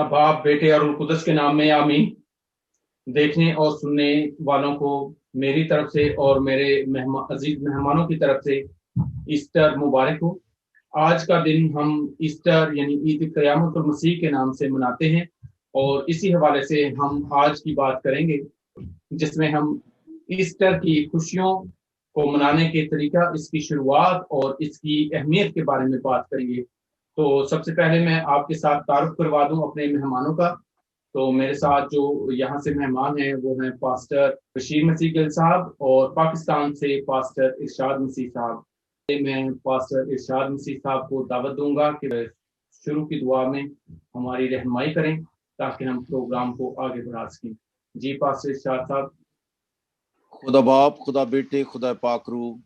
खुदा बाप, बेटे और रूह कुदस के नाम में आमीन। देखने और सुनने वालों को मेरी तरफ से और मेरे अजीज मेहमानों की तरफ से ईस्टर मुबारक हो। आज का दिन हम ईस्टर यानी ईद क़यामत और मसीह के नाम से मनाते हैं और इसी हवाले से हम आज की बात करेंगे, जिसमें हम ईस्टर की खुशियों को मनाने के तरीका, इसकी शुरुआत और इसकी अहमियत के बारे में बात करेंगे। तो सबसे पहले मैं आपके साथ तारुफ करवा दूं अपने मेहमानों का। तो मेरे साथ जो यहाँ से मेहमान हैं वो हैं पास्टर बशीर मसीह गिल साहब और पाकिस्तान से पास्टर इरशाद मसीह साहब। मैं पास्टर इरशाद मसीह साहब को दावत दूंगा कि शुरू की दुआ में हमारी रहनुमाई करें ताकि हम प्रोग्राम को आगे बढ़ा सकें। जी पास्टर इरशाद साहब। खुदा बाप, खुदा बेटे, खुदा पाक रूह,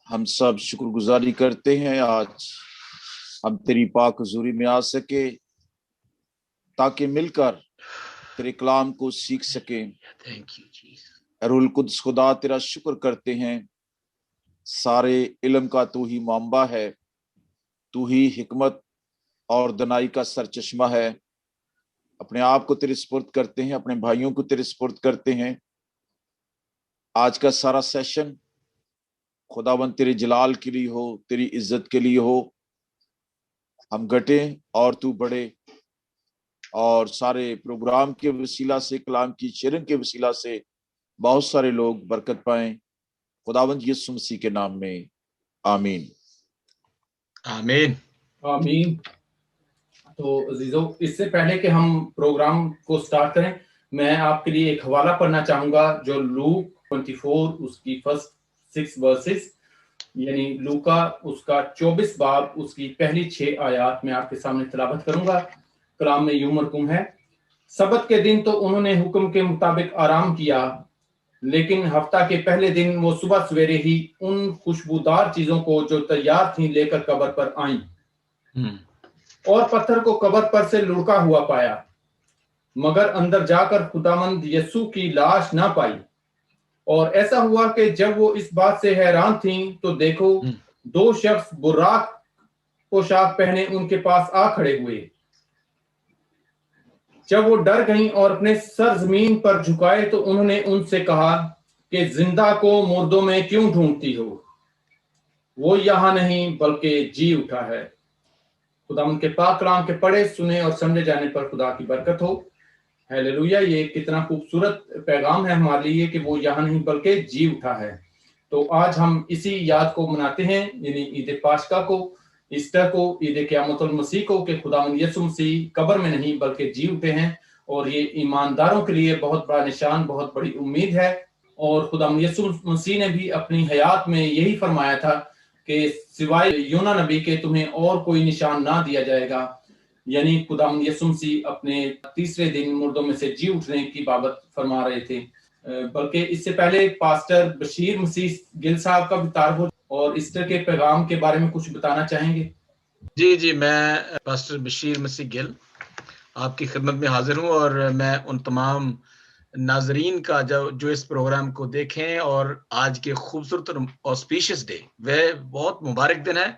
हम सब शुक्रगुजारी करते हैं आज हम तेरी पाक हुजूरी में आ सके ताकि मिलकर तेरे कलाम को सीख सके। रूहुल कुद्स खुदा तेरा शुक्र करते हैं, सारे इल्म का तू ही मांबा है, तू ही हिकमत और दनाई का सरचश्मा है। अपने आप को तेरे सुपुर्द करते हैं, अपने भाइयों को तेरे सुपुर्द करते हैं। आज का सारा सेशन खुदावंद तेरे जलाल के लिए हो, तेरी इज्जत के लिए हो। हम घटे और तू बढ़े और सारे प्रोग्राम के वसीला से, कलाम की शेयरिंग के वसीला से बहुत सारे लोग बरकत पाएं। खुदावंद यीशु मसीह के नाम में आमीन आमीन आमीन। तो अजीजों, इससे पहले कि हम प्रोग्राम को स्टार्ट करें, मैं आपके लिए एक हवाला पढ़ना चाहूंगा जो लूक 24 उसकी फर्स्ट 6 वर्सेस यानी लूका उसका 24 बाब उसकी पहली 6 आयत में आपके सामने तिलावत करूंगा। कलाम में यूं मरकूम है, सबत के दिन तो उन्होंने हुक्म के मुताबिक आराम किया, लेकिन हफ्ता के पहले दिन वो सुबह सवेरे ही उन खुशबूदार चीजों को जो तैयार थीं लेकर कब्र पर आईं और पत्थर को कब्र पर से लुढ़का हुआ पाया, मगर अंदर जाकर खुदावंद यीशु की लाश ना पाई। और ऐसा हुआ कि जब वो इस बात से हैरान थीं तो देखो 2 शख्स बुर्राक पोशाक पहने उनके पास आ खड़े हुए। जब वो डर गईं और अपने सर जमीन पर झुकाए तो उन्होंने उनसे कहा कि जिंदा को मुर्दों में क्यों ढूंढती हो, वो यहां नहीं बल्कि जी उठा है। खुदा उनके पाक कलाम के पढ़े, सुने और समझे जाने पर खुदा की बरकत हो। हालेलुया। ये कितना खूबसूरत पैगाम है हमारे लिए कि वो यहाँ नहीं बल्कि जी उठा है। तो आज हम इसी याद को मनाते हैं, यानी ईद पाशका को, ईस्टर को, ईद क़यामतुल मसीह को, कि खुदावंद यीशु मसीह कब्र में नहीं बल्कि जी उठे हैं। और ये ईमानदारों के लिए बहुत बड़ा निशान, बहुत बड़ी उम्मीद है। और खुदावंद यीशु मसीह ने भी अपनी हयात में यही फरमाया था कि सिवाय यूना नबी के तुम्हें और कोई निशान ना दिया जाएगा। यानी खुदावंद यीशु मसीह अपने तीसरे दिन मुर्दों में से जी उठने की बाबत फरमा रहे थे। बल्कि इससे पहले पास्टर बशीर मसीह गिल साहब का भी तारुफ और ईस्टर के पैगाम के बारे में कुछ बताना चाहेंगे? जी, मैं पास्टर बशीर मसीह गिल आपकी खिदमत में हाजिर हूँ और मैं उन तमाम नाजरीन का जो इस प्रोग्राम को देखें और आज के खूबसूरत और ऑस्पिशियस डे, वह बहुत मुबारक दिन है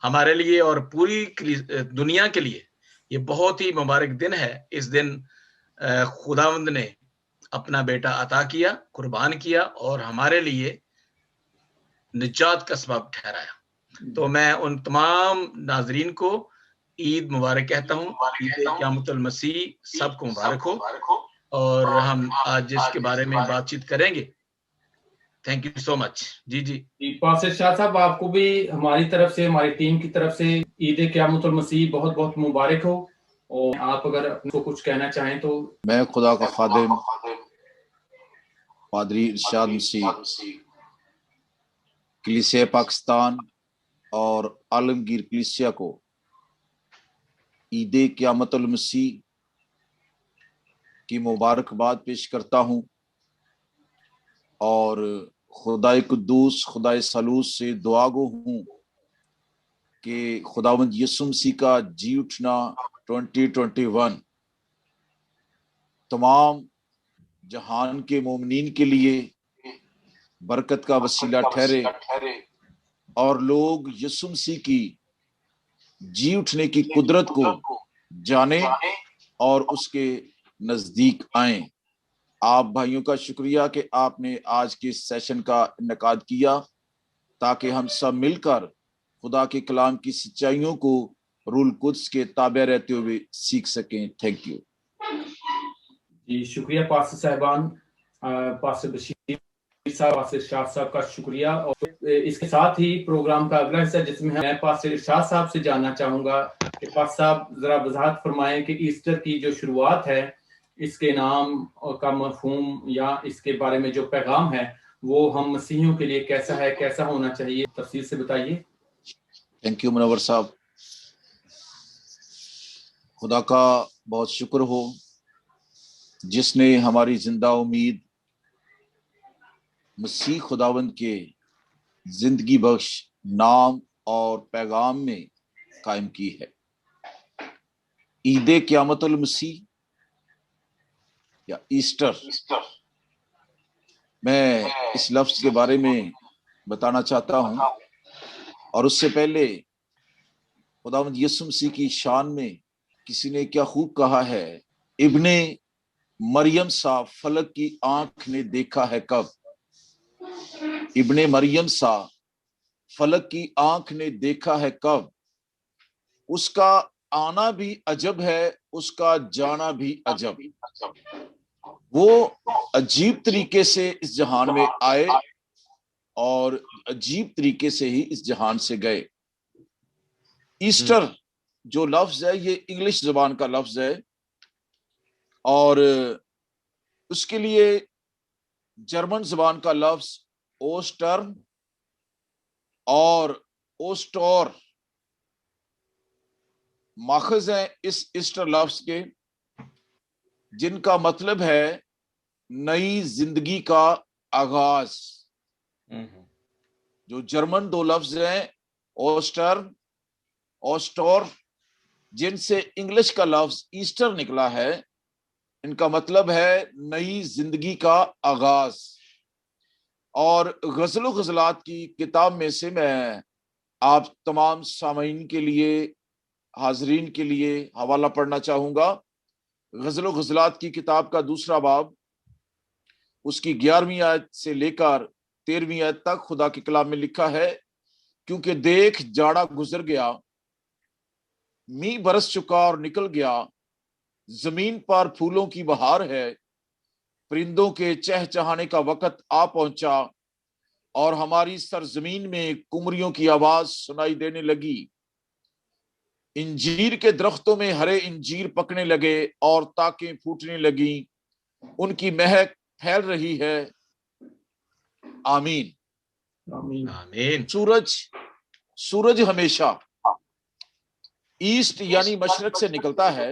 हमारे लिए और पूरी दुनिया के लिए। ये बहुत ही मुबारक दिन है। इस दिन खुदावंद ने अपना बेटा अता किया, कुर्बान किया और हमारे लिए निजात का सबब ठहराया। तो मैं उन तमाम नाजरीन को ईद मुबारक कहता हूँ। ईद क़यामतुल मसीह सबको मुबारक हो। और हम आज इसके बारे में बातचीत करेंगे। Thank you so much. जी पास्टर शाह साहब, आपको भी हमारी तरफ से, हमारी टीम की तरफ से ईद क़यामतुल मसीह बहुत बहुत मुबारक हो। और आप अगर आपको कुछ कहना चाहें तो। मैं खुदा का खादिम पादरी इरशाद मसीह कलीसिया पाकिस्तान और आलमगीर कलीसिया को ईद क़यामतुल मसीह की मुबारकबाद पेश करता हूँ और खुदाए कुद्दूस, खुदाए सलूस से दुआ गो हूँ कि खुदावंद यीशु मसीह का जी उठना 2021 तमाम जहान के मोमिनीन के लिए बरकत का वसीला ठहरे और लोग यीशु मसीह की जी उठने की कुदरत को जाने اور اس کے نزدیک آئیں۔ آپ بھائیوں کا شکریہ کہ آپ نے آج کے سیشن کا انعقاد کیا تاکہ ہم سب مل کر خدا کے کلام کی سچائیوں کو روح القدس کے تابع رہتے ہوئے سیکھ سکیں۔ تھینک یو جی شکریہ پاسٹر صاحبان، پاسٹر بشیر صاحب، پاسٹر ارشاد صاحب کا شکریہ۔ اور اس کے ساتھ ہی پروگرام کا اگلا حصہ جس میں میں پاسٹر ارشاد صاحب سے جاننا چاہوں گا کہ پاسٹر صاحب ذرا وضاحت فرمائیں کہ ایسٹر کی جو شروعات ہے، اس کے نام کا مفہوم یا اس کے بارے میں جو پیغام ہے وہ ہم مسیحیوں کے لیے کیسا ہے، کیسا ہونا چاہیے، تفصیل سے بتائیے۔ تھینک یو منور صاحب۔ خدا کا بہت شکر ہو جس نے ہماری زندہ امید مسیح خداوند کے زندگی بخش نام اور پیغام میں قائم کی ہے۔ عید قیامت المسیح یا ایسٹر، میں اس لفظ کے بارے میں بتانا چاہتا ہوں، اور اس سے پہلے خداوند یسوع مسیح کی شان میں کسی نے کیا خوب کہا ہے، ابن مریم سا فلک کی آنکھ نے دیکھا ہے کب؟ ابن مریم سا فلک کی آنکھ نے دیکھا ہے کب؟ اس کا آنا بھی عجب ہے، اس کا جانا بھی عجب۔ وہ عجیب طریقے سے اس جہان میں آئے اور عجیب طریقے سے ہی اس جہان سے گئے۔ ایسٹر جو لفظ ہے یہ انگلش زبان کا لفظ ہے، اور اس کے لیے جرمن زبان کا لفظ اوسٹر اور اوسٹور ماخذ ہیں اس ایسٹر لفظ کے، جن کا مطلب ہے نئی زندگی کا آغاز۔ جو جرمن دو لفظ ہیں اوسٹر اوسٹور، جن سے انگلش کا لفظ ایسٹر نکلا ہے، ان کا مطلب ہے نئی زندگی کا آغاز۔ اور غزل و غزلات کی کتاب میں سے میں آپ تمام سامعین کے لیے، حاضرین کے لیے حوالہ پڑھنا چاہوں گا۔ غزل و غزلات کی کتاب کا 2 باب، اس کی 11ویں آیت سے لے کر 13ویں آیت تک خدا کے کلام میں لکھا ہے، کیونکہ دیکھ جاڑا گزر گیا، می برس چکا اور نکل گیا، زمین پر پھولوں کی بہار ہے، پرندوں کے چہچہانے کا وقت آ پہنچا، اور ہماری سرزمین میں کمریوں کی آواز سنائی دینے لگی۔ انجیر کے درختوں میں ہرے انجیر پکنے لگے اور تاکیں پھوٹنے لگیں، ان کی مہک پھیل رہی ہے۔ آمین آمین۔ سورج ہمیشہ ایسٹ یعنی مشرق سے نکلتا ہے،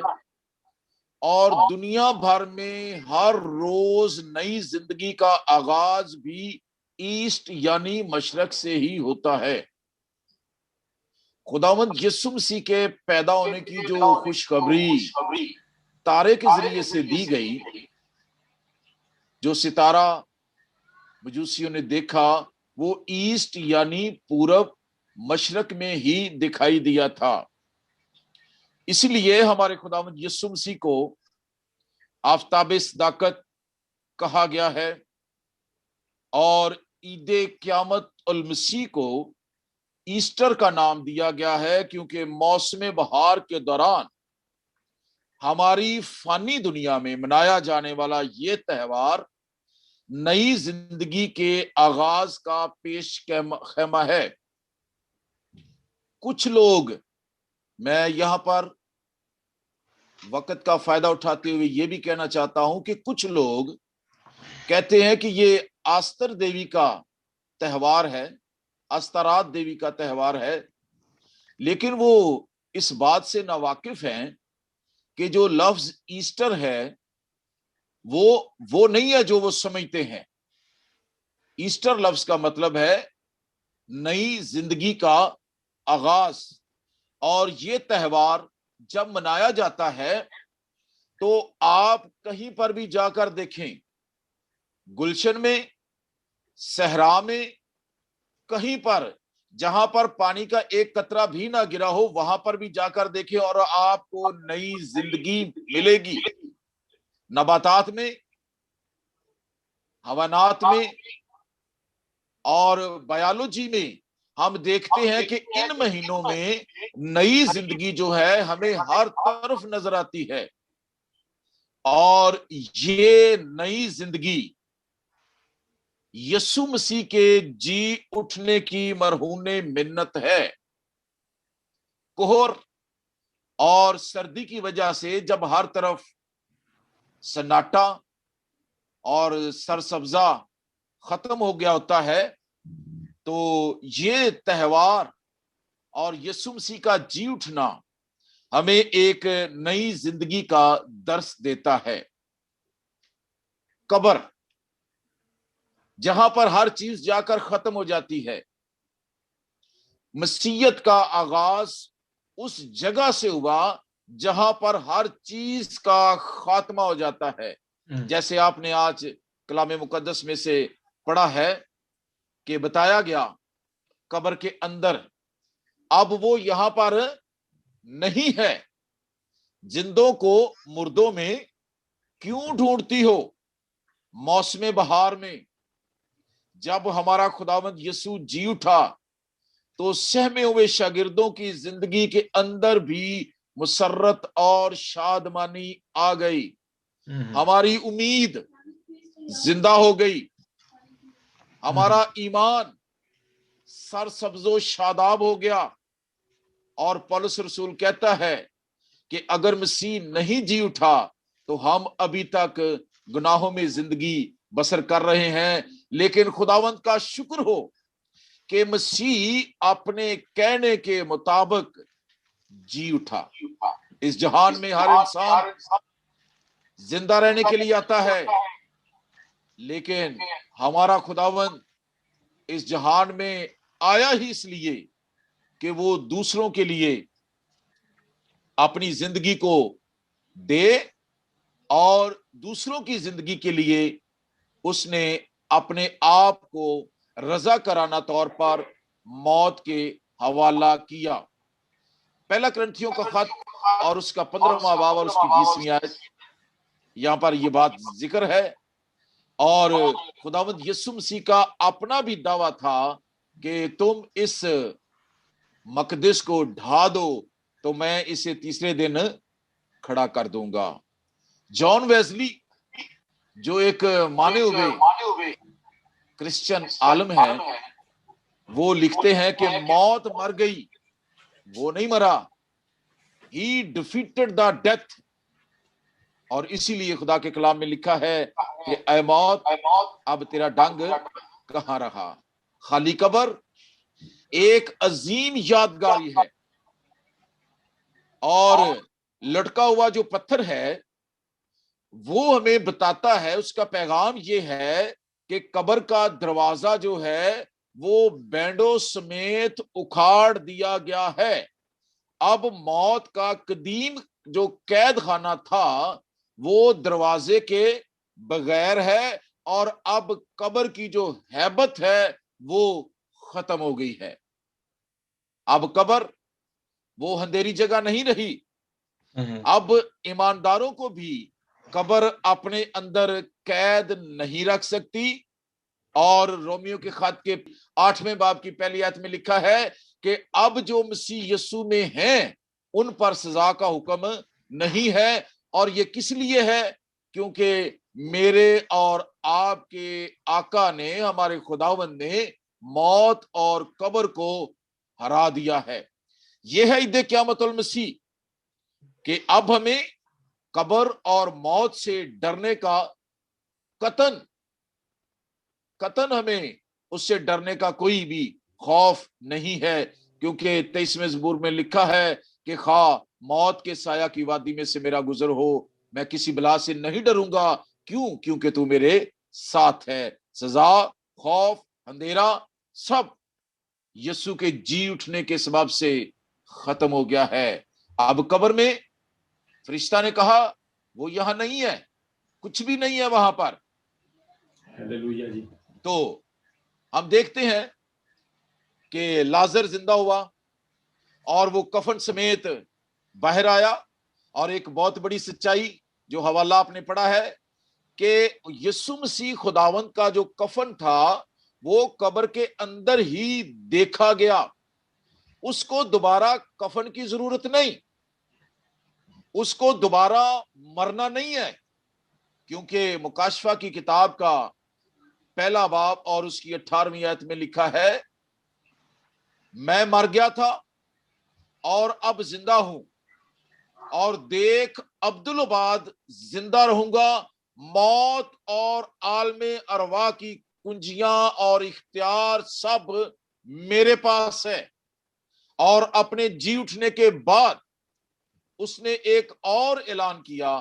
اور دنیا بھر میں ہر روز نئی زندگی کا آغاز بھی ایسٹ یعنی مشرق سے ہی ہوتا ہے۔ خداوند یسوع مسیح کے پیدا ہونے کی جو خوشخبری تارے کے ذریعے سے دی گئی، جو ستارہ مجوسیوں نے دیکھا، وہ ایسٹ یعنی پورب مشرق میں ہی دکھائی دیا تھا۔ اس لیے ہمارے خداوند یسوع مسیح کو آفتاب صداقت کہا گیا ہے، اور عید قیامت المسیح کو ایسٹر کا نام دیا گیا ہے، کیونکہ موسم بہار کے دوران ہماری فانی دنیا میں منایا جانے والا یہ تہوار نئی زندگی کے آغاز کا پیش خیمہ ہے۔ کچھ لوگ، میں یہاں پر وقت کا فائدہ اٹھاتے ہوئے یہ بھی کہنا چاہتا ہوں کہ کچھ لوگ کہتے ہیں کہ یہ آستر دیوی کا تہوار ہے، استرات دیوی کا تہوار ہے، لیکن وہ اس بات سے ناواقف ہیں کہ جو لفظ ایسٹر ہے وہ نہیں ہے جو وہ سمجھتے ہیں۔ ایسٹر لفظ کا مطلب ہے نئی زندگی کا آغاز، اور یہ تہوار جب منایا جاتا ہے تو آپ کہیں پر بھی جا کر دیکھیں، گلشن میں، صحرا میں، کہیں پر जहां पर पानी का एक कतरा भी ना गिरा हो वहां पर भी जाकर देखें और आपको नई जिंदगी मिलेगी। नबातात में, हवानात में और बायोलॉजी में हम देखते हैं कि इन महीनों में नई जिंदगी जो है हमें हर तरफ नजर आती है, और ये नई जिंदगी यीशु मसीह के जी उठने की मरहूने मिन्नत है। कोहर और सर्दी की वजह से जब हर तरफ सन्नाटा और सरसब्जा खत्म हो गया होता है, तो ये त्योहार और यीशु मसीह का जी उठना हमें एक नई जिंदगी का दर्श देता है। कब्र, जहां पर हर चीज जाकर खत्म हो जाती है, मसीहत का आगाज उस जगह से हुआ जहां पर हर चीज का खात्मा हो जाता है। जैसे आपने आज कलाम मुकद्दस में से पढ़ा है कि बताया गया कब्र के अंदर अब वो यहां पर नहीं है। जिंदों को मुर्दों में क्यों ढूंढती हो? मौसम बहार में जब हमारा खुदावंद यीशु जी उठा तो सहमे हुए शागिर्दों की जिंदगी के अंदर भी मुसर्रत और शादमानी आ गई। हमारी उम्मीद जिंदा हो गई, हमारा ईमान सरसब्जो शादाब हो गया। और पौलुस रसूल कहता है कि अगर मसीह नहीं जी उठा तो हम अभी तक गुनाहों में जिंदगी बसर कर रहे हैं, लेकिन खुदावंत का शुक्र हो कि मसीह अपने कहने के मुताबिक जी उठा। इस जहान में हर इंसान जिंदा रहने के लिए आता है, लेकिन हमारा खुदावंत इस जहान में आया ही इसलिए कि वो दूसरों के लिए अपनी जिंदगी को दे और दूसरों की जिंदगी के लिए उसने अपने आप को रजा कराना तौर पर मौत के हवाला किया। पहला करंथियों का खत और उसका 15वां बाब और उसकी 20वीं आयत, यहां पर यह बात जिक्र है। और खुदावंद यीशु मसीह का अपना भी दावा था कि तुम इस मकदस को ढा दो तो मैं इसे तीसरे दिन खड़ा कर दूंगा। जॉन वेस्ली जो एक माने हुए क्रिश्चियन आलम है, वो लिखते हैं कि मौत मर गई, वो नहीं मरा, ही डिफीटेड द डेथ। और इसीलिए खुदा के कलाम में लिखा है कि ऐ मौत अब तेरा डंग कहां रहा। खाली कब्र एक अजीम यादगारी है, और लटका हुआ जो पत्थर है वो हमें बताता है, उसका पैगाम ये है कि कब्र का दरवाजा जो है वो बैंडों समेत उखाड़ दिया गया है। अब मौत का कदीम जो कैद खाना था वो दरवाजे के बगैर है, और अब कब्र की जो हैबत है वो खत्म हो गई है। अब कब्र वो अंधेरी जगह नहीं रही। अब ईमानदारों को भी कब्र अपने अंदर कैद नहीं रख सकती। और रोमियो के खत के 8वें बाब की पहली आयत में लिखा है कि अब जो मसीह यीशु में हैं उन पर सजा का हुक्म नहीं है। और ये किस लिए है? क्योंकि मेरे और आपके आका ने, हमारे खुदावंद ने मौत और कब्र को हरा दिया है। यह है ईद क़यामतुल मसीह कि अब हमें कब्र और मौत से डरने का कतन हमें उससे डरने का कोई भी खौफ नहीं है, क्योंकि 23वें ज़बूर में लिखा है कि खा मौत के साया की वादी में से मेरा गुजर हो, मैं किसी बला से नहीं डरूंगा। क्यों? क्योंकि तू मेरे साथ है। सजा, खौफ, अंधेरा सब यीशु के जी उठने के सबब से खत्म हो गया है। अब कब्र में फरिश्ता ने कहा वो यहां नहीं है, कुछ भी नहीं है वहां पर। हालेलुया जी। तो हम देखते हैं کہ لازر زندہ ہوا اور وہ کفن سمیت باہر آیا. اور ایک بہت بڑی سچائی جو حوالہ آپ نے پڑھا ہے کہ یسوع مسیح خداوند کا جو کفن تھا وہ قبر کے اندر ہی دیکھا گیا. اس کو دوبارہ کفن کی ضرورت نہیں, اس کو دوبارہ مرنا نہیں ہے, کیونکہ مکاشفہ کی کتاب کا پہلا باب اور اس کی 18ویں آیت میں لکھا ہے, میں مر گیا تھا اور اب زندہ ہوں, اور دیکھ عبدالآباد زندہ رہوں گا. موت اور عالم ارواح کی کنجیاں اور اختیار سب میرے پاس ہے. اور اپنے جی اٹھنے کے بعد اس نے ایک اور اعلان کیا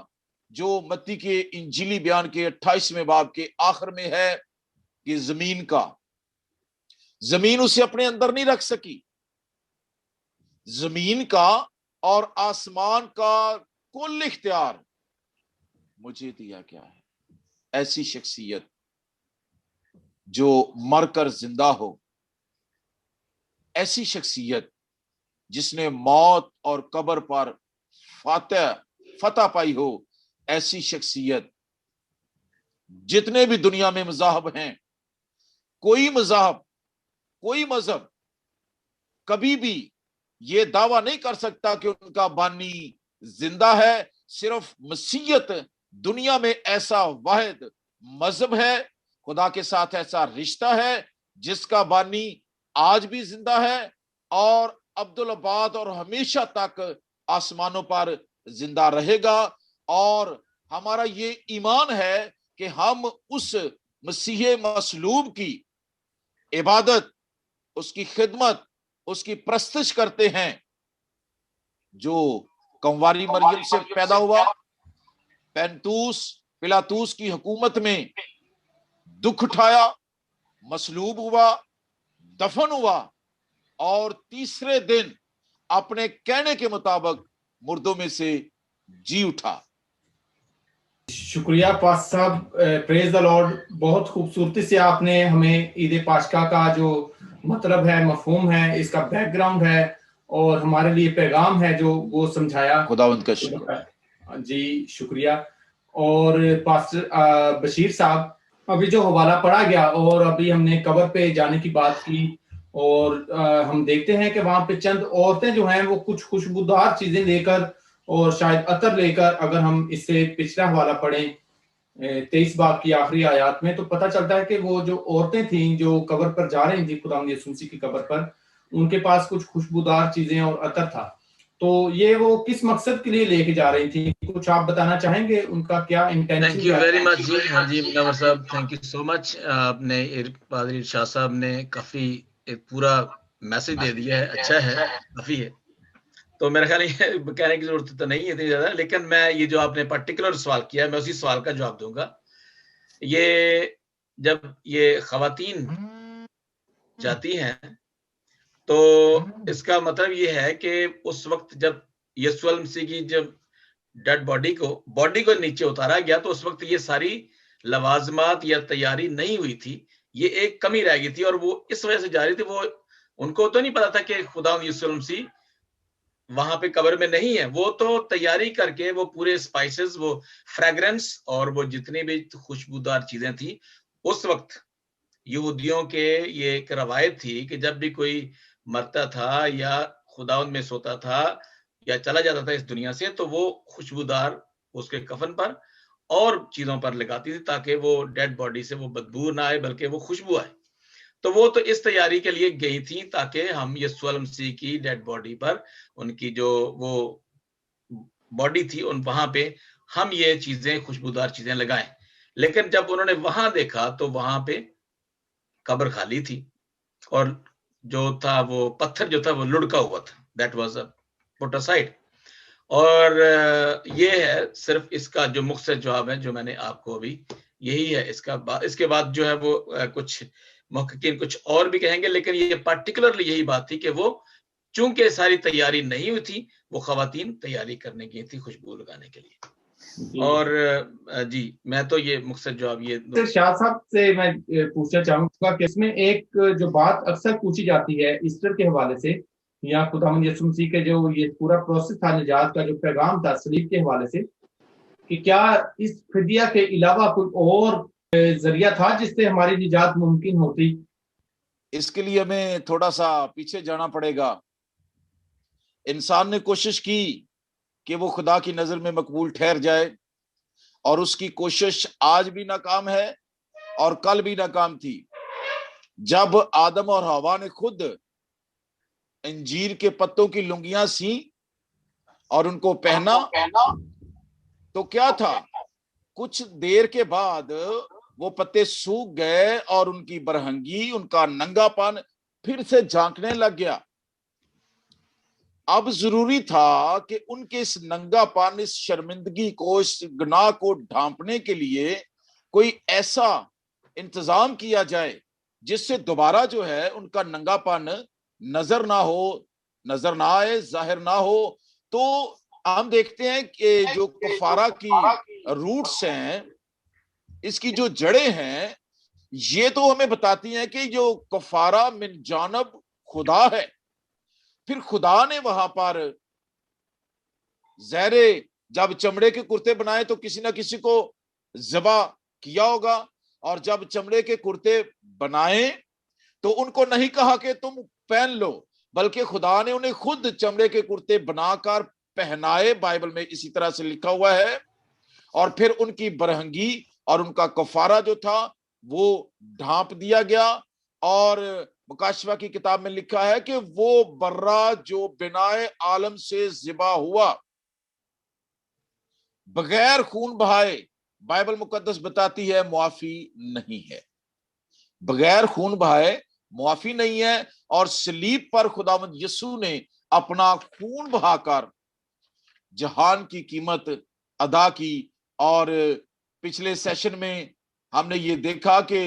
جو متی کے انجیلی بیان کے 28ویں باب کے آخر میں ہے کہ زمین اسے اپنے اندر نہیں رکھ سکی. زمین کا اور آسمان کا کل اختیار مجھے دیا گیا ہے. ایسی شخصیت جو مر کر زندہ ہو, ایسی شخصیت جس نے موت اور قبر پر فتح پائی ہو, ایسی شخصیت. جتنے بھی دنیا میں مذاہب ہیں, کوئی مذہب کبھی بھی یہ دعویٰ نہیں کر سکتا کہ ان کا بانی زندہ ہے. صرف مسیحیت دنیا میں ایسا واحد مذہب ہے, خدا کے ساتھ ایسا رشتہ ہے جس کا بانی آج بھی زندہ ہے اور عبدالآباد اور ہمیشہ تک آسمانوں پر زندہ رہے گا. اور ہمارا یہ ایمان ہے کہ ہم اس مسیح مصلوب کی عبادت, اس کی خدمت, اس کی پرستش کرتے ہیں جو کنواری مریم سے پیدا ہوا, پلاطوس کی حکومت میں دکھ اٹھایا, مصلوب ہوا, دفن ہوا اور تیسرے دن اپنے کہنے کے مطابق مردوں میں سے جی اٹھا. شکریہ پاس صاحب, پریز دی لارڈ. بہت خوبصورتی سے آپ نے ہمیں عید پاشکا کا جو مطلب ہے, مفہوم ہے, اس کا بیک گراؤنڈ ہے اور ہمارے لیے پیغام ہے جو وہ سمجھایا. خداوند کا شکر. جی شکریہ. اور پاسٹر بشیر صاحب, ابھی جو حوالہ پڑھا گیا اور ابھی ہم نے قبر پہ جانے کی بات کی, اور ہم دیکھتے ہیں کہ وہاں پہ چند عورتیں جو ہیں وہ کچھ خوشبودار چیزیں لے کر اور شاید عطر لے کر, اگر ہم اس سے پچھلا حوالہ پڑھیں 23 باب کی آخری آیات میں, تو پتہ چلتا ہے کہ وہ جو عورتیں تھیں جو قبر پر جا رہی تھیں خداوند یسوع مسیح کی قبر پر, ان کے پاس کچھ خوشبودار چیزیں اور عطر تھا. تو یہ وہ کس مقصد کے لیے لے کے جا رہی تھیں, کچھ آپ بتانا چاہیں گے ان کا کیا intention? Thank you very much جی. ہاں جی منور صاحب, تھینک یو سو مچ. آپ نے پادری شاہ صاحب نے کافی ایک پورا میسج دے دیا ہے, اچھا ہے, کافی ہے. تو میرا خیال ہے کہنے کی ضرورت تو نہیں ہے اتنی زیادہ, لیکن میں یہ جو آپ نے پرٹیکولر سوال کیا ہے میں اسی سوال کا جواب دوں گا. یہ جب یہ خواتین جاتی ہیں تو اس کا مطلب یہ ہے کہ اس وقت جب یسوع مسیح کی جب ڈیڈ باڈی کو نیچے اتارا گیا تو اس وقت یہ ساری لوازمات یا تیاری نہیں ہوئی تھی, یہ ایک کمی رہ گئی تھی اور وہ اس وجہ سے جا رہی تھی. وہ ان کو تو نہیں پتا تھا کہ خدا یسوع مسیح وہاں پہ قبر میں نہیں ہے. وہ تو تیاری کر کے وہ پورے سپائسز, وہ فریگرنس اور وہ جتنی بھی خوشبودار چیزیں تھیں, اس وقت یہودیوں کے یہ ایک روایت تھی کہ جب بھی کوئی مرتا تھا یا خداوند میں سوتا تھا یا چلا جاتا تھا اس دنیا سے, تو وہ خوشبودار اس کے کفن پر اور چیزوں پر لگاتی تھی تاکہ وہ ڈیڈ باڈی سے وہ بدبو نہ آئے بلکہ وہ خوشبو آئے. تو وہ تو اس تیاری کے لیے گئی تھی تاکہ ہم یسوع مسیح کی ڈیڈ باڈی پر, ان کی جو وہ باڈی تھی ان وہاں پہ ہم یہ چیزیں خوشبودار چیزیں لگائیں. لیکن جب انہوں نے وہاں دیکھا تو وہاں پہ قبر خالی تھی اور جو تھا وہ پتھر جو تھا وہ لڑکا ہوا تھا. That was a put aside. اور یہ ہے صرف اس کا جو مختصر جواب ہے جو میں نے آپ کو ابھی یہی ہے. اس کے بعد جو ہے وہ کچھ محققین کچھ اور بھی کہیں گے, لیکن یہ پرٹیکولرلی یہی بات تھی کہ وہ چونکہ ساری تیاری نہیں ہوئی تھی, وہ خواتین تیاری کرنے گئی تھی خوشبو لگانے کے لیے. اور جی میں تو یہ مختصر جواب یہ شاہ صاحب سے میں پوچھنا چاہوں گا کہ اس میں ایک جو بات اکثر پوچھی جاتی ہے ایسٹر کے حوالے سے یا خداوند یسوع مسیح کے جو یہ پورا پروسیس تھا نجات کا، جو پیغام تھا صلیب کے حوالے سے، کہ کیا اس فدیہ کے علاوہ کوئی اور ذریعہ تھا جس سے ہماری نجات ممکن ہوتی؟ اس کے لیے ہمیں تھوڑا سا پیچھے جانا پڑے گا۔ انسان نے کوشش کی کہ وہ خدا کی نظر میں مقبول ٹھہر جائے، اور اس کی کوشش آج بھی ناکام ہے اور کل بھی ناکام تھی۔ جب آدم اور حوا نے خود انجیر کے پتوں کی لنگیاں سیں اور ان کو پہنا تو کیا تھا؟ کچھ دیر کے بعد وہ پتے سوکھ گئے اور ان کی برہنگی، ان کا ننگا پن پھر سے جھانکنے لگ گیا۔ اب ضروری تھا کہ ان کے اس ننگا پن، اس شرمندگی کو، اس گناہ کو ڈھانپنے کے لیے کوئی ایسا انتظام کیا جائے جس سے دوبارہ جو ہے ان کا ننگا پن نظر نہ آئے، ظاہر نہ ہو۔ تو ہم دیکھتے ہیں کہ جو کفارہ کی روٹس ہیں، اس کی جو جڑیں ہیں، یہ تو ہمیں بتاتی ہیں کہ جو کفارہ من جانب خدا ہے۔ پھر خدا نے وہاں پر زہرے جب چمڑے کے کرتے بنائے تو کسی نہ کسی کو ذبح کیا ہوگا، اور جب چمڑے کے کرتے بنائے تو ان کو نہیں کہا کہ تم پہن لو، بلکہ خدا نے انہیں خود چمڑے کے کرتے بنا کر پہنائے، بائبل میں اسی طرح سے لکھا ہوا ہے۔ اور پھر ان کی برہنگی اور ان کا کفارہ جو تھا وہ ڈھانپ دیا گیا، اور مکاشفہ کی کتاب میں لکھا ہے کہ وہ برہ جو بنائے عالم سے ذبح ہوا بغیر خون بہائے، بائبل مقدس بتاتی ہے معافی نہیں ہے، بغیر خون بہائے معافی نہیں ہے۔ اور صلیب پر خداوند یسوع نے اپنا خون بہا کر جہان کی قیمت ادا کی۔ اور پچھلے سیشن میں ہم نے یہ دیکھا کہ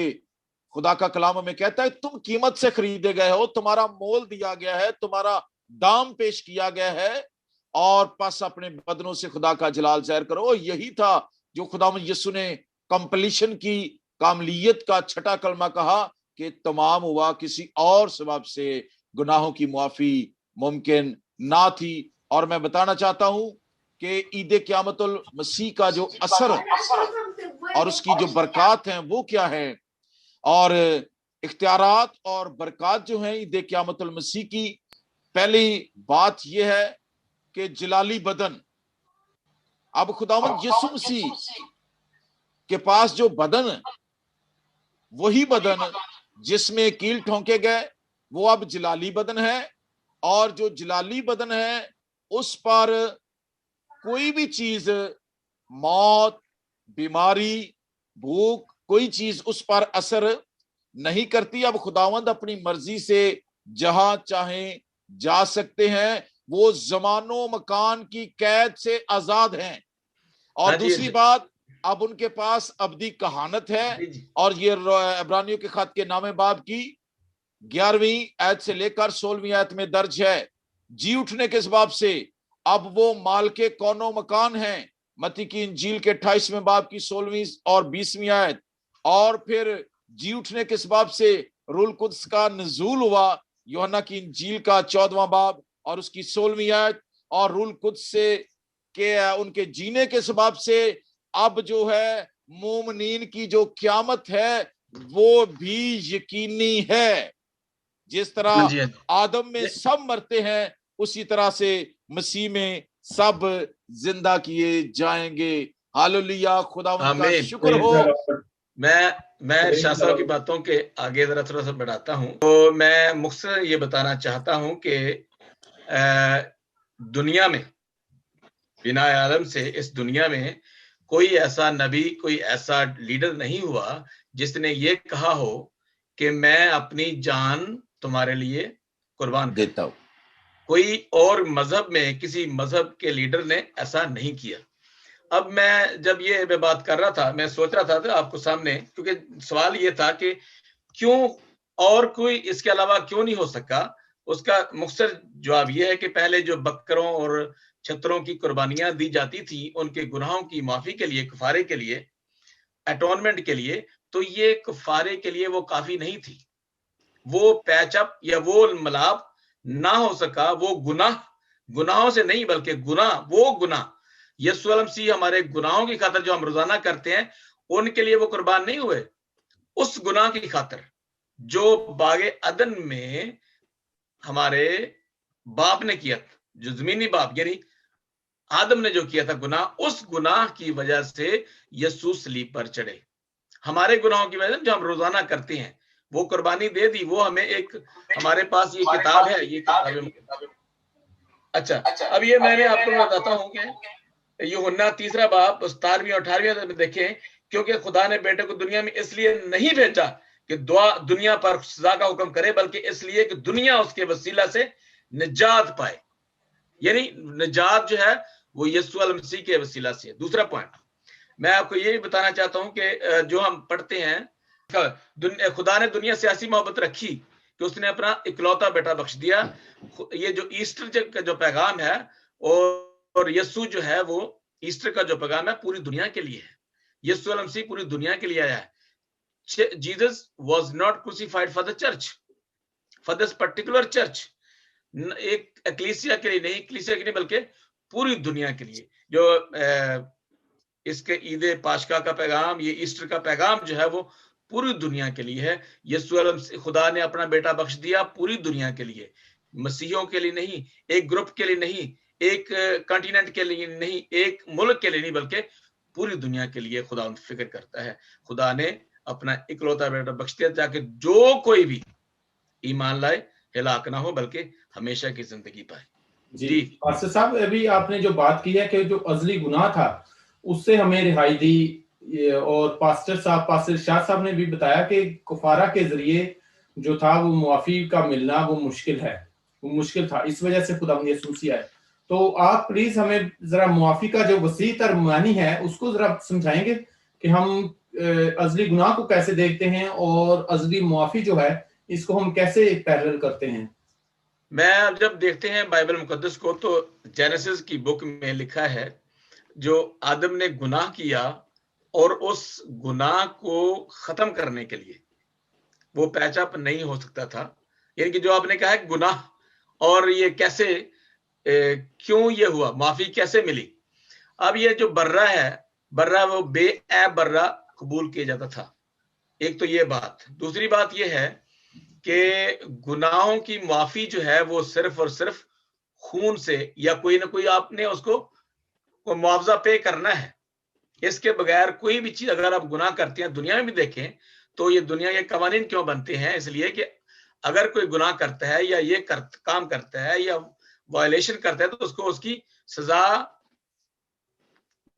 خدا کا کلام ہمیں کہتا ہے تم قیمت سے خریدے گئے ہو، تمہارا مول دیا گیا ہے، تمہارا دام پیش کیا گیا ہے، اور پس اپنے بدنوں سے خدا کا جلال ظاہر کرو۔ یہی تھا جو خداوند یسوع نے کمپلیشن کی، کاملیت کا چھٹا کلمہ کہا کہ تمام ہوا، کسی اور سبب سے گناہوں کی معافی ممکن نہ تھی۔ اور میں بتانا چاہتا ہوں کہ عید قیامت المسیح کا جو اثر اور اس کی جو برکات ہیں وہ کیا ہے، اور اختیارات اور برکات جو ہیں عید قیامت المسیح کی۔ پہلی بات یہ ہے کہ جلالی بدن۔ اب خداوند یسوع مسیح کے پاس جو بدن، وہی بدن جس میں کیل ٹھونکے گئے، وہ اب جلالی بدن ہے، اور جو جلالی بدن ہے اس پر کوئی بھی چیز، موت، بیماری، بھوک، کوئی چیز اس پر اثر نہیں کرتی۔ اب خداوند اپنی مرضی سے جہاں چاہیں جا سکتے ہیں، وہ زمان و مکان کی قید سے آزاد ہیں۔ اور دوسری بات، اب ان کے پاس ابدی کہانت ہے، اور یہ عبرانیوں کے خط کے 9 باب کی 11ویں آیت سے لے کر 16ویں آیت میں درج ہے۔ جی اٹھنے کے سبب سے اب وہ مالک کون و مکان ہیں، متی کی انجیل کے 28ویں باب کی 16ویں اور 20ویں آیت۔ اور پھر جی اٹھنے کے سبب سے روح القدس کا نزول ہوا، یوحنا کی انجیل کا 14واں باب اور اس کی 16ویں آیت۔ اور روح القدس سے کہ ان کے جینے کے سبب سے اب جو ہے مومنین کی جو قیامت ہے وہ بھی یقینی ہے۔ جس طرح آدم میں سب مرتے ہیں، اسی طرح سے مسیح میں سب زندہ کیے جائیں گے۔ ہاللویا، خداوند کا شکر ہو۔ میں شاہ صاحب کی باتوں کے آگے ذرا تھوڑا سا بڑھاتا ہوں، تو میں مختصر یہ بتانا چاہتا ہوں کہ دنیا میں بنا عالم سے اس دنیا میں کوئی ایسا نبی، کوئی ایسا لیڈر نہیں ہوا جس نے یہ کہا ہو کہ میں اپنی جان تمہارے لیے قربان دیتا ہوں۔ کوئی اور مذہب میں کسی مذہب کے لیڈر نے ایسا نہیں کیا۔ اب میں جب یہ میں بات کر رہا تھا، میں سوچ رہا تھا آپ کو سامنے، کیونکہ سوال یہ تھا کہ کیوں اور کوئی اس کے علاوہ کیوں نہیں ہو سکا۔ اس کا مختصر جواب یہ ہے کہ پہلے جو بکروں اور छत्तरों की कुर्बानियां दी जाती थी उनके गुनाहों की माफी के लिए, कफारे के लिए, एटोनमेंट के लिए, तो ये कफारे के लिए वो काफी नहीं थी। वो पैचअप या वो मिलाप ना हो सका, वो गुनाहों से नहीं बल्कि वो गुनाह यीशु अलैहि मसीह हमारे गुनाहों की खातिर जो हम रोजाना करते हैं उनके लिए वो कुर्बान नहीं हुए। उस गुनाह की खातिर जो बागे अदन में हमारे बाप ने किया, जो जमीनी बाप यानी आदम ने जो किया था गुनाह, उस गुनाह की वजह से यीशु सलीब पर चढ़े। हमारे गुनाहों की वजह से जो हम रोजाना करते हैं वो कुर्बानी दे दी। वो हमें एक, हमारे पास ये किताब है, ये किताब। अच्छा, अब ये मैंने आपको बताता हूँ कि यूहन्ना 3 बाब 17वीं और 18वीं में देखें, क्योंकि खुदा ने बेटे को दुनिया में इसलिए नहीं भेजा कि दुनिया पर सजा का हुक्म करे, बल्कि इसलिए कि दुनिया उसके वसीला से निजात पाए। यानी निजात जो है वो यीशु अलैहि मसीह के वसीला से है। दूसरा पॉइंट मैं आपको ये भी बताना चाहता हूं कि जो हम पढ़ते हैं, खुदा ने दुनिया से ऐसी मोहब्बत रखी कि उसने अपना इकलौता बेटा बख्श दिया। ये जो ईस्टर का जो पैगाम है और यीशु जो है वो ईस्टर का जो पैगाम है पूरी दुनिया के लिए है। यीशु अलैहि मसीह पूरी दुनिया के लिए आया है। Jesus was not crucified for the church, for this particular church, एक एक्लीसिया के लिए नहीं, बल्कि पूरी दुनिया के लिए। जो इसके ईद पाशका का पैगाम, ये ईस्टर का पैगाम जो है वो पूरी दुनिया के लिए है। यीशु अलैहि खुदा ने अपना बेटा बख्श दिया पूरी दुनिया के लिए, मसीहियों के लिए नहीं, एक ग्रुप के लिए नहीं, एक कॉन्टिनेंट के लिए नहीं, एक मुल्क के लिए नहीं, बल्कि पूरी दुनिया के लिए खुदा फिक्र करता है। खुदा ने अपना इकलौता बेटा बख्श दिया ताकि जो कोई भी ईमान लाए हिलाक ना हो, बल्कि हमेशा की जिंदगी पाए। जी पास्टर साहब, अभी आपने जो बात की है कि जो अजली गुनाह था उससे हमें रिहाई दी, और पास्टर शाह साहब ने भी बताया कि कफारा के जरिए जो था वो मुआफी का मिलना वो मुश्किल था, इस वजह से खुदा यीशु मसीह आए। तो आप प्लीज हमें जरा मुआफी का जो वसी तर मानी है उसको जरा समझाएंगे कि हम अजली गुनाह को कैसे देखते हैं और अजली मुआफी जो है इसको हम कैसे पैरेलल करते हैं। मैं जब देखते हैं बाइबल मुकद्दस को, तो जेनेसिस की बुक में लिखा है जो आदम ने गुनाह किया और उस गुनाह को खत्म करने के लिए वो पैचअप नहीं हो सकता था। यानी कि जो आपने कहा है गुनाह और ये कैसे क्यों ये हुआ, माफी कैसे मिली। अब ये जो बर्रा वो बेऐब बर्रा कबूल किया जाता था। एक तो ये बात। दूसरी बात ये है कि गुनाहों की माफी जो है वो सिर्फ और सिर्फ खून से या कोई ना कोई आपने उसको मुआवजा पे करना है। इसके बगैर कोई भी चीज अगर आप गुनाह करते हैं, दुनिया में भी देखें तो ये दुनिया के कवानीन क्यों बनते हैं, इसलिए कि अगर कोई गुनाह करता है या ये काम करता है या वायलेशन करता है तो उसको उसकी सजा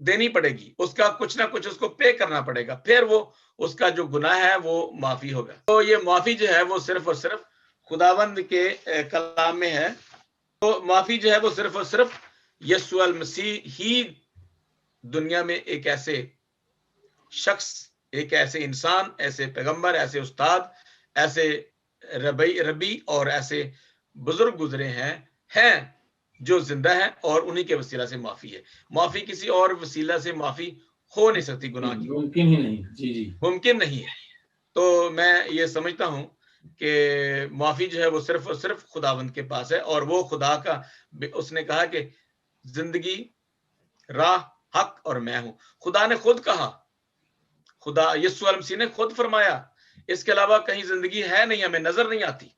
देनी पड़ेगी, उसका कुछ ना कुछ उसको पे करना पड़ेगा, फिर वो उसका जो गुनाह है वो माफी होगा। तो ये माफी जो है वो सिर्फ और सिर्फ खुदावंद के कलाम में है। तो माफी जो है वो सिर्फ और सिर्फ यीशु अलैहि मसीह ही दुनिया में एक ऐसे शख्स, एक ऐसे इंसान, ऐसे पैगंबर, ऐसे उस्ताद, ऐसे रबी और ऐसे बुजुर्ग गुजरे हैं जो जिंदा है और उन्हीं के वसीला से माफी है। माफी किसी और वसीला से माफी हो नहीं सकती गुनाह की, मुमकिन ही नहीं। जी मुमकिन नहीं है। तो मैं ये समझता हूं कि माफी जो है वो सिर्फ और सिर्फ खुदावंद के पास है, और वो खुदा का, उसने कहा कि जिंदगी, राह, हक और मैं हूं। खुदा ने खुद कहा, खुदा यीशु अलैहि मसीह ने खुद फरमाया, इसके अलावा कहीं जिंदगी है नहीं, हमें नजर नहीं आती।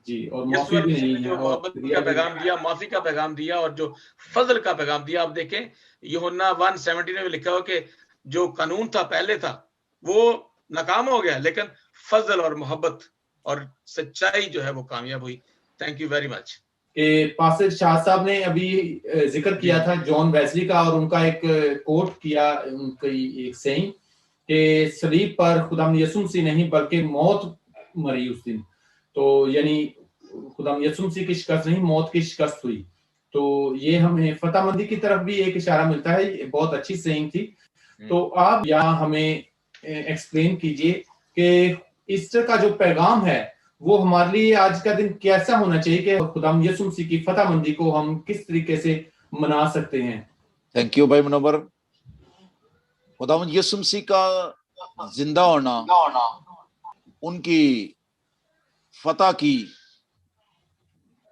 जी, और माफी भी नहीं है, जो मोहब्बत का पैगाम दिया, माफी का पैगाम दिया और जो फजल का पैगाम दिया। आप देखें यूहन्ना 1:17 में लिखा हो कि जो कानून था पहले था वो नाकाम हो गया, लेकिन फजल और मोहब्बत और सच्चाई जो है वो कामयाब हुई। Thank you very much. Pastor Shah साहब ने अभी जिक्र किया था जॉन वेस्ली का, और उनका एक कोट किया, उनकी एक सेइंग कि सलीब पर खुदा यीशु मसीह नहीं बल्कि मौत मरी उस दिन। तो यानी खुदा यीशु मसीह की शिकस्त नहीं, मौत की शिकस्त हुई। तो ये हमें फतहमंदी की तरफ भी एक इशारा मिलता है। ये बहुत अच्छी सेइंग थी। तो आप यहाँ हमें एक्सप्लेन कीजिए कि ईस्टर का जो पैगाम है वो हमारे लिए आज का दिन कैसा होना चाहिए कि खुदा यीशु मसीह की फतहमंदी को हम किस तरीके से मना सकते हैं। थैंक यू भाई मुनव्वर। खुदावंद यीशु मसीह का जिंदा होना उनकी फतह की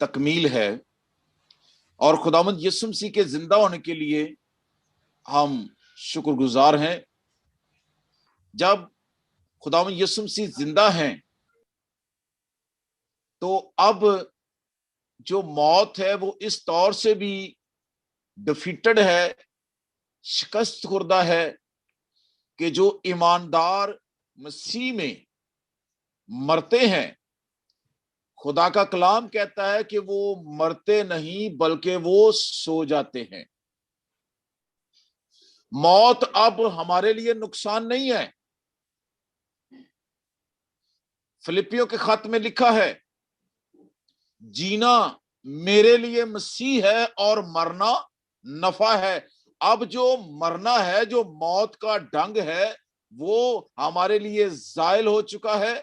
तकमील है, और खुदावंद यीशु मसीह के जिंदा होने के लिए हम शुक्रगुजार हैं। जब खुदावंद यीशु मसीह जिंदा हैं तो अब जो मौत है वो इस तौर से भी डिफीटेड है, शिकस्त खुर्दा है, कि जो ईमानदार मसीह में मरते हैं, खुदा का कलाम कहता है कि वो मरते नहीं बल्कि वो सो जाते हैं। मौत अब हमारे लिए नुकसान नहीं है। फिलिपियों के खत में लिखा है, जीना मेरे लिए मसीह है और मरना नफा है। अब जो मरना है, जो मौत का ढंग है, वो हमारे लिए जायल हो चुका है।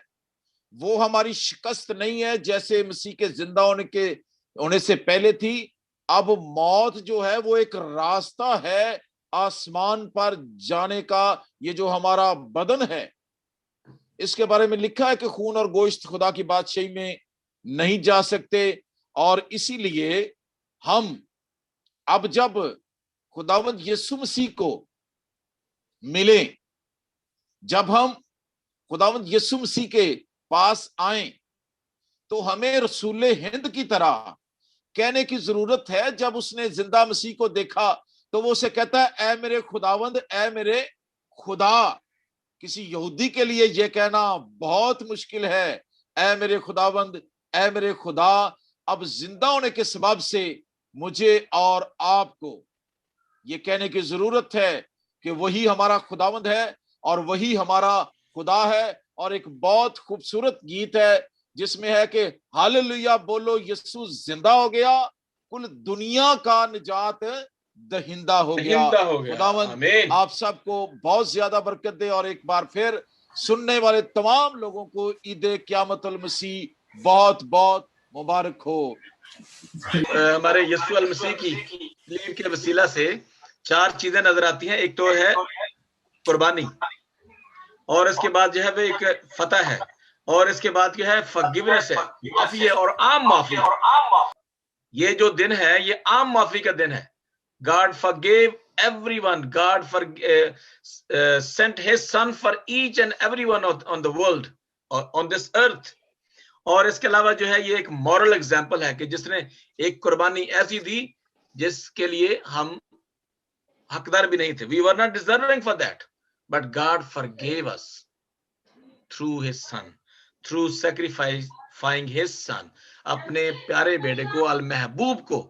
वो हमारी शिकस्त नहीं है जैसे मसीह के जिंदा होने से पहले थी। अब मौत जो है वो एक रास्ता है आसमान पर जाने का। ये जो हमारा बदन है, इसके बारे में लिखा है कि खून और गोश्त खुदा की बादशाही में नहीं जा सकते, और इसीलिए हम अब जब खुदावंद यीशु मसीह को मिले, जब हम खुदावंद यीशु मसीह के पास आए, तो हमें रसूल हिंद की तरह कहने की जरूरत है। जब उसने जिंदा मसीह को देखा तो वो उसे कहता है, ऐ मेरे खुदावंद, ऐ मेरे खुदा। किसी यहूदी के लिए यह कहना बहुत मुश्किल है, ऐ मेरे खुदावंद, ऐ मेरे खुदा। अब जिंदा होने के सबब से मुझे और आपको ये कहने की जरूरत है कि वही हमारा खुदावंद है और वही हमारा खुदा है। और एक बहुत खूबसूरत गीत है जिसमें है कि हालेलुया बोलो, यीशु जिंदा हो गया, कुल दुनिया का निजात दहिंदा हो गया। खुदावंद आप सबको बहुत ज्यादा बरकत दे, और एक बार फिर सुनने वाले तमाम लोगों को ईद क़यामतुल मसीह बहुत बहुत मुबारक हो। हमारे यीशु अल मसीह की सलीब के वसीला से 4 चीजें नजर आती हैं। एक तो है कुर्बानी, और इसके बाद जो है वो एक फतह है, और इसके बाद क्या है, फॉरगिवनेस है, माफी है, और आम माफी। ये जो दिन है ये आम माफी का दिन है। God forgave everyone. God sent his son for each and everyone on the world, on this earth. और इसके अलावा जो है ये एक मॉरल एग्जाम्पल है कि जिसने एक कुर्बानी ऐसी दी जिसके लिए हम हकदार भी नहीं थे। We were not deserving for that, but God forgave us through his son, through sacrificing his son. अपने प्यारे बेटे को, अल महबूब को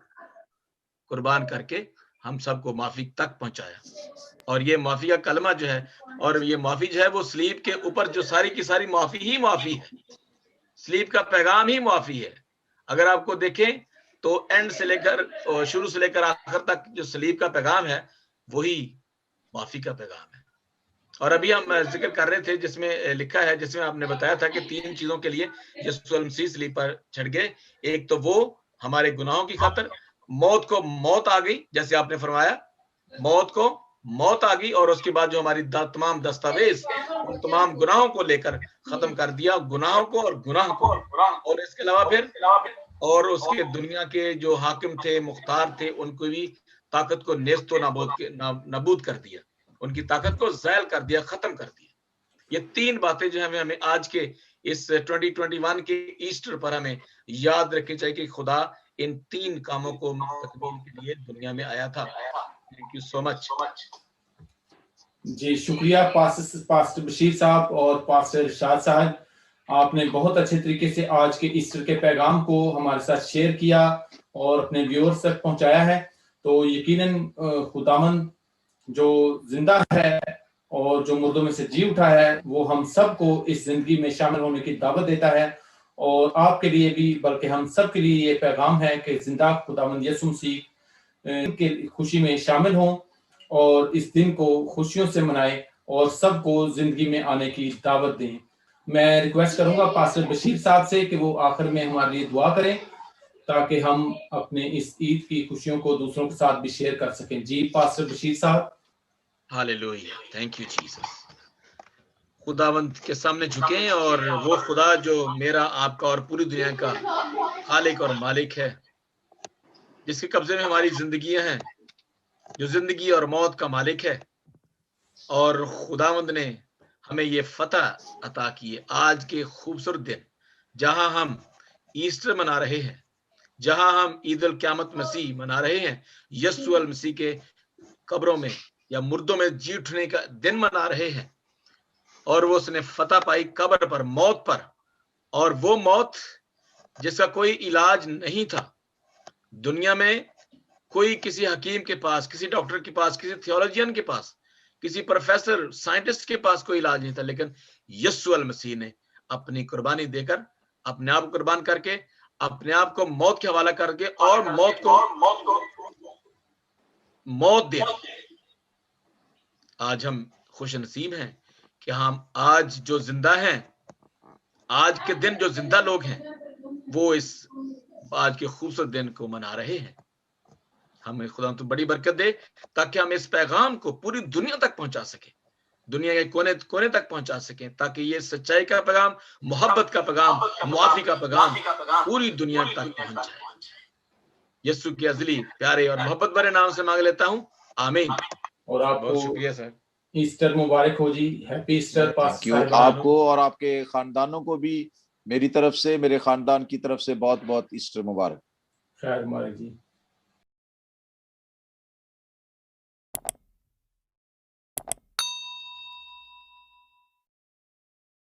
कुर्बान करके हम सबको माफी तक पहुंचाया। और ये माफी का कलमा जो है, और ये माफी जो है वो सलीब के ऊपर जो सारी की सारी माफी ही माफी है। सलीब का पैगाम ही माफी है। अगर आपको देखें तो एंड से लेकर, शुरू से लेकर आखिर तक जो सलीब का पैगाम है वही माफी का पैगाम है। और अभी हम जिक्र कर रहे थे जिसमें लिखा है, जिसमें आपने बताया था कि 3 चीजों के लिए यीशु मसीह सलीब पर चढ़ गए। एक तो वो हमारे गुनाहों की खातिर, मौत को मौत आ गई, जैसे आपने फरमाया, मौत को मौत आ गई, और उसके बाद जो हमारी तमाम दस्तावेज उन तमाम गुनाहों को लेकर खत्म कर दिया, गुनाहों को और गुनाह को। और इसके अलावा फिर और उसके दुनिया के जो हाकिम थे, मुख्तार थे, उनको भी ताकत को नेस्तो नाबूद कर दिया, उनकी ताकत को ज़ायल कर दिया, खत्म कर दिया। ये 3 बातें जो है हमें आज के इस 2021 के ईस्टर पर हमें याद रखनी चाहिए कि खुदा इन 3 कामों को तकमील के लिए दुनिया में आया था। Thank you so much. जी शुक्रिया पास्टर बशीर साहब और पास्टर इरशाद साहब, आपने बहुत अच्छे तरीके से आज के ईस्टर के पैगाम को हमारे साथ शेयर किया और अपने व्यूअर्स तक पहुंचाया है। तो यकीनन खुदावंद जो जिंदा है और जो मुर्दों में से जी उठा है, वो हम सबको इस जिंदगी में शामिल होने की दावत देता है। और आपके लिए भी, बल्कि हम सब के लिए ये पैगाम है कि जिंदा खुदावंद यीशु मसीह के खुशी में शामिल हों और इस दिन को खुशियों से मनाएं और सबको जिंदगी में आने की दावत दें। मैं रिक्वेस्ट करूंगा पास्टर बशीर साहब से कि वो आखिर में हमारे लिए दुआ करें। تاکہ ہم اپنے اس عید کی خوشیوں کو دوسروں کے ساتھ بھی شیئر کر سکیں. جی پاسٹر بشیر صاحب. Hallelujah, thank you Jesus. خداوند کے سامنے جھکیں، اور وہ خدا جو میرا، آپ کا اور پوری دنیا کا خالق اور مالک ہے، جس کے قبضے میں ہماری زندگیاں ہیں، جو زندگی اور موت کا مالک ہے، اور خداوند نے ہمیں یہ فتح عطا کی ہے آج کے خوبصورت دن، جہاں ہم ایسٹر منا رہے ہیں، جہاں ہم عید القیامت مسیح منا رہے ہیں، یسوع المسیح کے قبروں میں یا مردوں میں جی اٹھنے کا دن منا رہے ہیں، اور وہ اس نے فتح پائی قبر پر، موت پر. اور وہ موت جس کا کوئی علاج نہیں تھا دنیا میں، کوئی کسی حکیم کے پاس، کسی ڈاکٹر کے پاس، کسی تھیولوجین کے پاس، کسی پروفیسر سائنٹسٹ کے پاس کوئی علاج نہیں تھا، لیکن یسوع المسیح نے اپنی قربانی دے کر، اپنے آپ کو قربان کر کے، اپنے آپ کو موت کے حوالہ کر کے، اور موت کو موت دے دی. آج ہم خوش نصیب ہیں کہ ہم آج جو زندہ ہیں، آج کے دن جو زندہ لوگ ہیں، وہ اس آج کے خوبصورت دن کو منا رہے ہیں. ہمیں خدا تو بڑی برکت دے تاکہ ہم اس پیغام کو پوری دنیا تک پہنچا سکیں، دنیا کے کونے کونے تک پہنچا سکیں، تاکہ یہ سچائی کا پیغام، محبت کا پیغام، معافی کا پیغام پوری دنیا تک پہنچ جائے. یسوع کے ازلی پیارے اور محبت بھرے نام سے مانگ لیتا ہوں، آمین. اور آپ بہت کو شکریہ سر. ایسٹر مبارک ہو جی. ہیپی ایسٹر پاسٹر کیوں صاحبان. آپ کو اور آپ کے خاندانوں کو بھی میری طرف سے، میرے خاندان کی طرف سے بہت بہت ایسٹر مبارک. خیر مبارک جی.